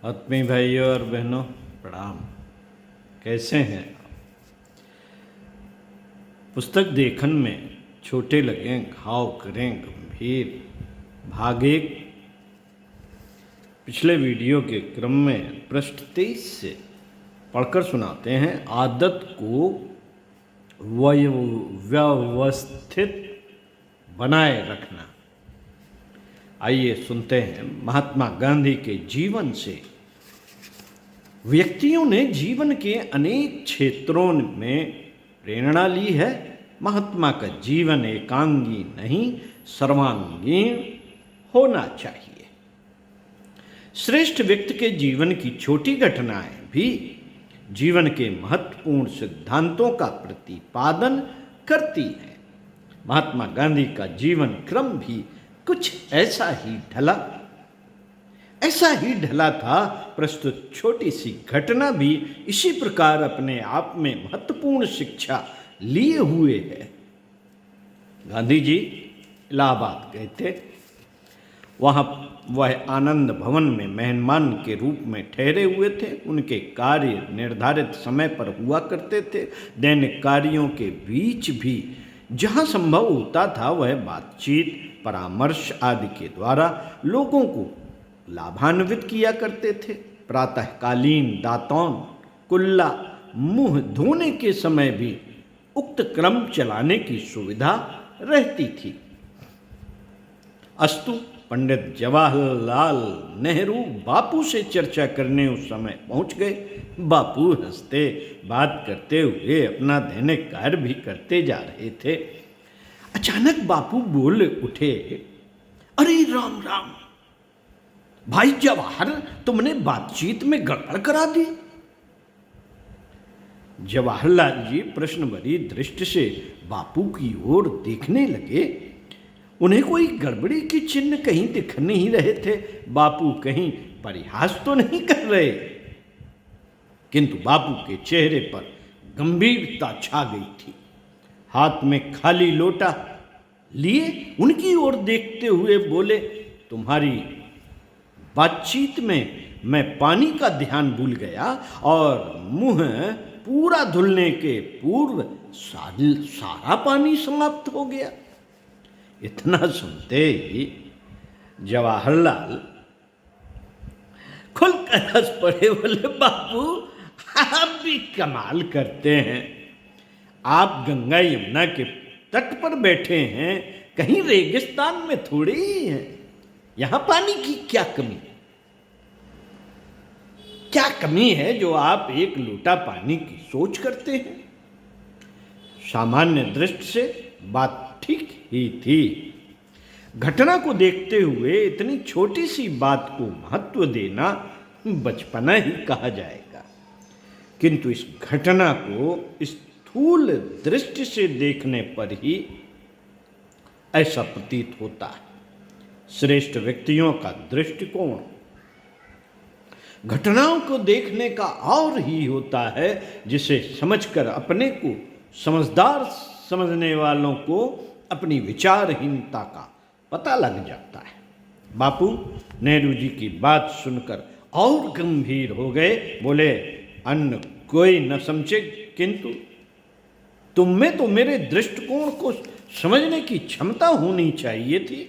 आत्मीय भाइयों और बहनों प्रणाम। कैसे हैं? पुस्तक देखन में छोटे लगें, घाव करें गंभीर, भागे। पिछले वीडियो के क्रम में पृष्ठ 23 से पढ़कर सुनाते हैं। आदत को व्यवस्थित बनाए रखना। आइए सुनते हैं। महात्मा गांधी के जीवन से। व्यक्तियों ने जीवन के अनेक क्षेत्रों में प्रेरणा ली है। महात्मा का जीवन एकांगी नहीं, सर्वांगीण होना चाहिए। श्रेष्ठ व्यक्ति के जीवन की छोटी घटनाएं भी जीवन के महत्वपूर्ण सिद्धांतों का प्रतिपादन करती हैं। महात्मा गांधी का जीवन क्रम भी कुछ ऐसा ही ढला था। प्रस्तुत छोटी सी घटना भी इसी प्रकार अपने आप में महत्वपूर्ण शिक्षा लिए हुए है। गांधी जी इलाहाबाद गए थे। वहाँ वह आनंद भवन में मेहमान के रूप में ठहरे हुए थे। उनके कार्य निर्धारित समय पर हुआ करते थे। दैनिक कार्यों के बीच भी जहाँ संभव होता था वह बातचीत, परामर्श आदि के द्वारा लोगों को लाभान्वित किया करते थे। प्रातःकालीन दातौन, कुल्ला, मुंह धोने के समय भी उक्त क्रम चलाने की सुविधा रहती थी। अस्तु पंडित जवाहरलाल नेहरू बापू से चर्चा करने उस समय पहुंच गए। बापू हंसते बात करते हुए अपना दैनिक कार्य भी करते जा रहे थे। अचानक बापू बोल उठे, अरे राम राम भाई जवाहर, तुमने बातचीत में गड़बड़ करा दी। जवाहरलाल जी प्रश्न भरी दृष्टि से बापू की ओर देखने लगे। उन्हें कोई गड़बड़ी के चिन्ह कहीं दिख नहीं रहे थे। बापू कहीं परिहास तो नहीं कर रहे, किंतु बापू के चेहरे पर गंभीरता छा गई थी। हाथ में खाली लोटा लिए उनकी ओर देखते हुए बोले, तुम्हारी बातचीत में मैं पानी का ध्यान भूल गया और मुंह पूरा धुलने के पूर्व सारा पानी समाप्त हो गया। इतना सुनते ही जवाहरलाल खुलकर हंस पड़े। बोले, बापू आप भी कमाल करते हैं। आप गंगा यमुना के तट पर बैठे हैं, कहीं रेगिस्तान में थोड़े ही हैं। यहां पानी की क्या कमी है जो आप एक लोटा पानी की सोच करते हैं। सामान्य दृष्टि से बात ठीक ही थी। घटना को देखते हुए इतनी छोटी सी बात को महत्व देना बचपना ही कहा जाएगा, किंतु इस घटना को स्थूल दृष्टि से देखने पर ही ऐसा प्रतीत होता है। श्रेष्ठ व्यक्तियों का दृष्टिकोण घटनाओं को देखने का और ही होता है, जिसे समझकर अपने को समझदार समझने वालों को अपनी विचारहीनता का पता लग जाता है। बापू नेहरू जी की बात सुनकर और गंभीर हो गए। बोले, अन्य कोई न समझे, किंतु तुम में तो मेरे दृष्टिकोण को समझने की क्षमता होनी चाहिए थी।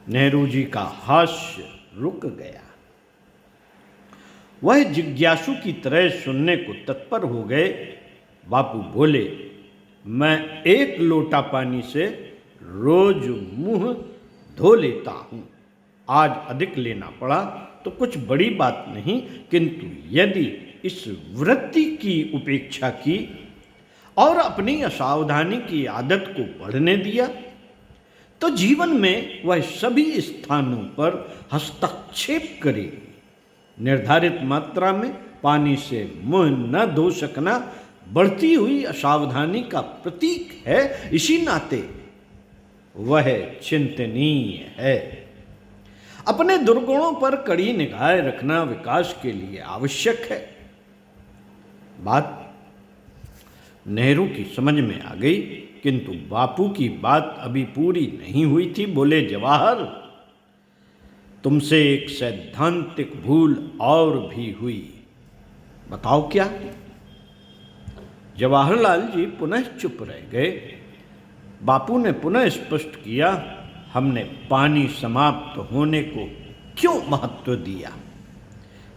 नेहरू जी का हास्य रुक गया। वह जिज्ञासु की तरह सुनने को तत्पर हो गए। बापू बोले, मैं एक लोटा पानी से रोज मुंह धो लेता हूं। आज अधिक लेना पड़ा तो कुछ बड़ी बात नहीं, किंतु यदि इस वृत्ति की उपेक्षा की और अपनी असावधानी की आदत को बढ़ने दिया तो जीवन में वह सभी स्थानों पर हस्तक्षेप करेगी। निर्धारित मात्रा में पानी से मुंह न धो सकना बढ़ती हुई असावधानी का प्रतीक है। इसी नाते वह चिंतनीय है। अपने दुर्गुणों पर कड़ी निगाह रखना विकास के लिए आवश्यक है। बात नेहरू की समझ में आ गई, किंतु बापू की बात अभी पूरी नहीं हुई थी। बोले, जवाहर तुमसे एक सैद्धांतिक भूल और भी हुई। बताओ क्या? जवाहरलाल जी पुनः चुप रह गए। बापू ने पुनः स्पष्ट किया, हमने पानी समाप्त होने को क्यों महत्व दिया?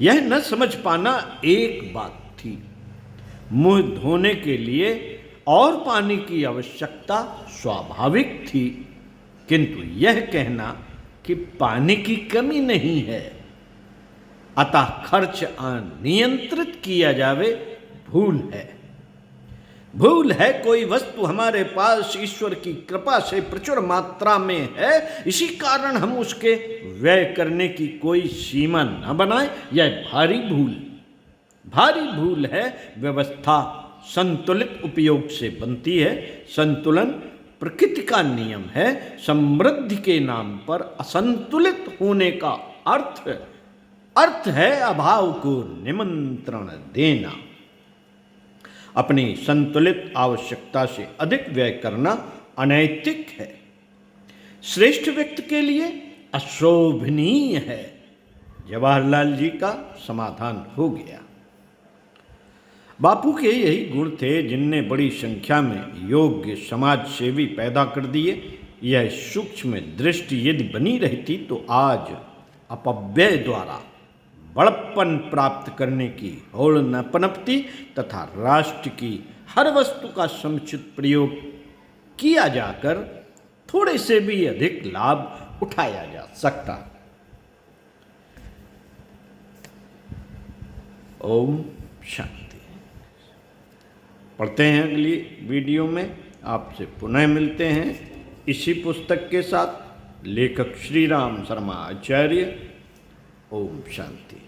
यह न समझ पाना एक बात थी। मुंह धोने के लिए और पानी की आवश्यकता स्वाभाविक थी, किंतु यह कहना कि पानी की कमी नहीं है, अतः खर्च अनियंत्रित किया जावे, भूल है। भूल है कोई वस्तु हमारे पास ईश्वर की कृपा से प्रचुर मात्रा में है, इसी कारण हम उसके व्यय करने की कोई सीमा न बनाए, यह भारी भूल। भारी भूल है व्यवस्था संतुलित उपयोग से बनती है। संतुलन प्रकृति का नियम है। समृद्धि के नाम पर असंतुलित होने का अर्थ है अभाव को निमंत्रण देना। अपनी संतुलित आवश्यकता से अधिक व्यय करना अनैतिक है, श्रेष्ठ व्यक्ति के लिए अशोभनीय है। जवाहरलाल जी का समाधान हो गया। बापू के यही गुण थे जिनने बड़ी संख्या में योग्य समाज सेवी पैदा कर दिए। यह सूक्ष्म दृष्टि यदि बनी रहती तो आज अपव्यय द्वारा बड़प्पन प्राप्त करने की होड़ न पनपती तथा राष्ट्र की हर वस्तु का समुचित प्रयोग किया जाकर थोड़े से भी अधिक लाभ उठाया जा सकता। ओम शांति। पढ़ते हैं अगली वीडियो में, आपसे पुनः मिलते हैं इसी पुस्तक के साथ। लेखक श्री राम शर्मा आचार्य। ओम शांति।